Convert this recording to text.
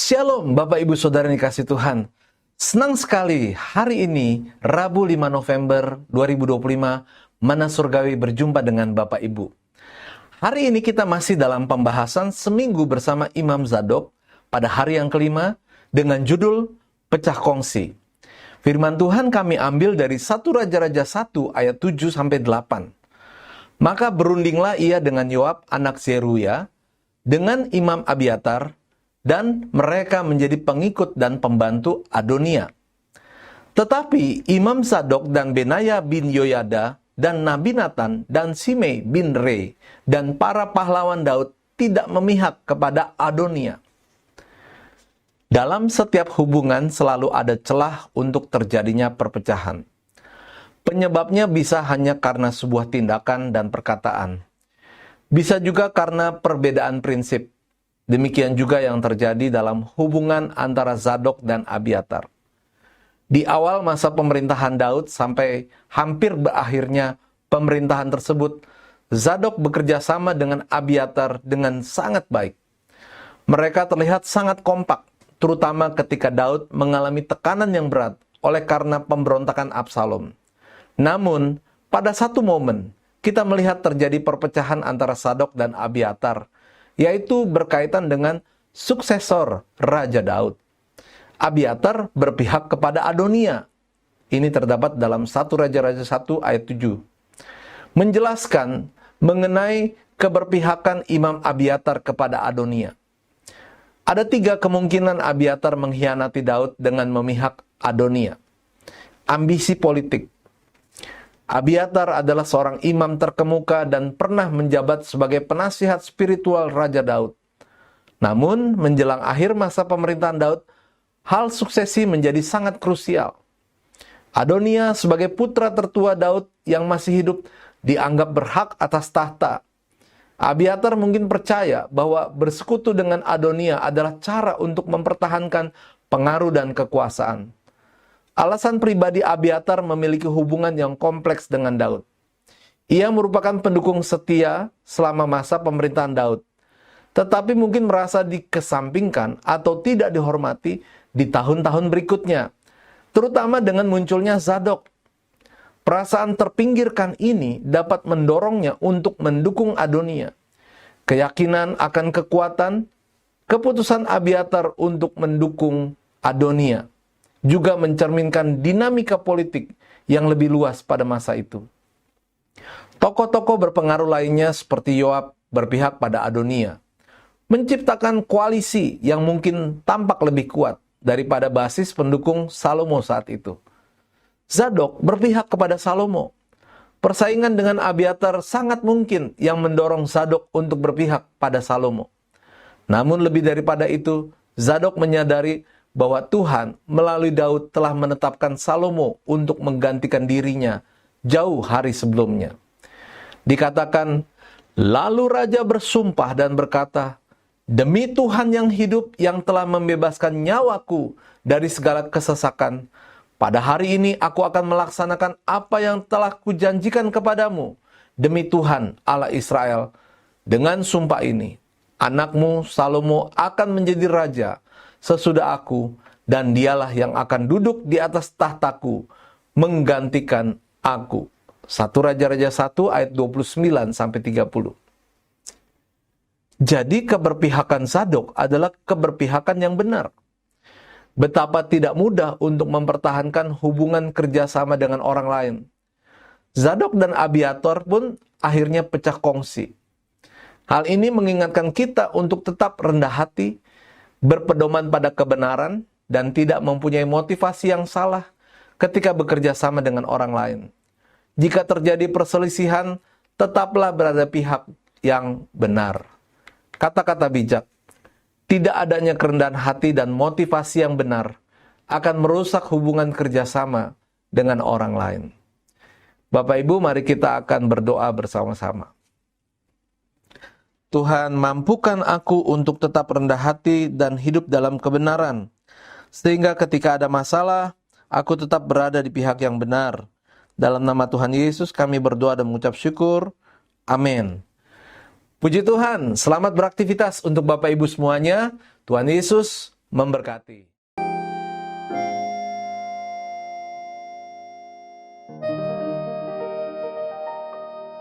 Shalom Bapak Ibu Saudara yang dikasihi Tuhan. Senang sekali hari ini Rabu 5 November 2025 Mana Surgawi berjumpa dengan Bapak Ibu. Hari ini kita masih dalam pembahasan seminggu bersama Imam Zadok pada hari yang kelima dengan judul Pecah Kongsi. Firman Tuhan kami ambil dari 1 Raja-Raja 1 ayat 7-8. Maka berundinglah ia dengan Yoab anak Zeruya, dengan Imam Abiatar, dan mereka menjadi pengikut dan pembantu Adonia. Tetapi Imam Zadok dan Benaya bin Yoyada dan Nabi Nathan dan Simei bin Rei dan para pahlawan Daud tidak memihak kepada Adonia. Dalam setiap hubungan selalu ada celah untuk terjadinya perpecahan. Penyebabnya bisa hanya karena sebuah tindakan dan perkataan. Bisa juga karena perbedaan prinsip. Demikian juga yang terjadi dalam hubungan antara Zadok dan Abiatar. Di awal masa pemerintahan Daud sampai hampir berakhirnya pemerintahan tersebut, Zadok bekerja sama dengan Abiatar dengan sangat baik. Mereka terlihat sangat kompak, terutama ketika Daud mengalami tekanan yang berat oleh karena pemberontakan Absalom. Namun, pada satu momen, kita melihat terjadi perpecahan antara Zadok dan Abiatar, yaitu berkaitan dengan suksesor Raja Daud. Abiatar berpihak kepada Adonia. Ini terdapat dalam 1 Raja-Raja 1 ayat 7. Menjelaskan mengenai keberpihakan Imam Abiatar kepada Adonia. Ada 3 kemungkinan Abiatar mengkhianati Daud dengan memihak Adonia. Ambisi politik. Abiatar adalah seorang imam terkemuka dan pernah menjabat sebagai penasihat spiritual Raja Daud. Namun, menjelang akhir masa pemerintahan Daud, hal suksesi menjadi sangat krusial. Adonia sebagai putra tertua Daud yang masih hidup dianggap berhak atas tahta. Abiatar mungkin percaya bahwa bersekutu dengan Adonia adalah cara untuk mempertahankan pengaruh dan kekuasaan. Alasan pribadi Abiatar memiliki hubungan yang kompleks dengan Daud. Ia merupakan pendukung setia selama masa pemerintahan Daud, tetapi mungkin merasa dikesampingkan atau tidak dihormati di tahun-tahun berikutnya, terutama dengan munculnya Zadok. Perasaan terpinggirkan ini dapat mendorongnya untuk mendukung Adonia. Keyakinan akan kekuatan, keputusan Abiatar untuk mendukung Adonia juga mencerminkan dinamika politik yang lebih luas pada masa itu. Tokoh-tokoh berpengaruh lainnya seperti Yoab berpihak pada Adonia, menciptakan koalisi yang mungkin tampak lebih kuat daripada basis pendukung Salomo saat itu. Zadok berpihak kepada Salomo. Persaingan dengan Abiatar sangat mungkin yang mendorong Zadok untuk berpihak pada Salomo. Namun lebih daripada itu, Zadok menyadari bahwa Tuhan melalui Daud telah menetapkan Salomo untuk menggantikan dirinya jauh hari sebelumnya. Dikatakan, lalu Raja bersumpah dan berkata, "Demi Tuhan yang hidup yang telah membebaskan nyawaku dari segala kesesakan, pada hari ini aku akan melaksanakan apa yang telah kujanjikan kepadamu. Demi Tuhan Allah Israel, dengan sumpah ini, anakmu Salomo akan menjadi raja sesudah aku, dan dialah yang akan duduk di atas tahtaku, menggantikan aku." 1 Raja-Raja 1 ayat 29-30. Jadi keberpihakan Zadok adalah keberpihakan yang benar. Betapa tidak mudah untuk mempertahankan hubungan kerjasama dengan orang lain. Zadok dan Abiatar pun akhirnya pecah kongsi. Hal ini mengingatkan kita untuk tetap rendah hati, berpedoman pada kebenaran, dan tidak mempunyai motivasi yang salah ketika bekerja sama dengan orang lain. Jika terjadi perselisihan, tetaplah berada pihak yang benar. Kata-kata bijak, tidak adanya kerendahan hati dan motivasi yang benar akan merusak hubungan kerjasama dengan orang lain. Bapak Ibu, mari kita akan berdoa bersama-sama. Tuhan, mampukan aku untuk tetap rendah hati dan hidup dalam kebenaran, sehingga ketika ada masalah, aku tetap berada di pihak yang benar. Dalam nama Tuhan Yesus kami berdoa dan mengucap syukur. Amin. Puji Tuhan, selamat beraktivitas untuk Bapak Ibu semuanya. Tuhan Yesus memberkati.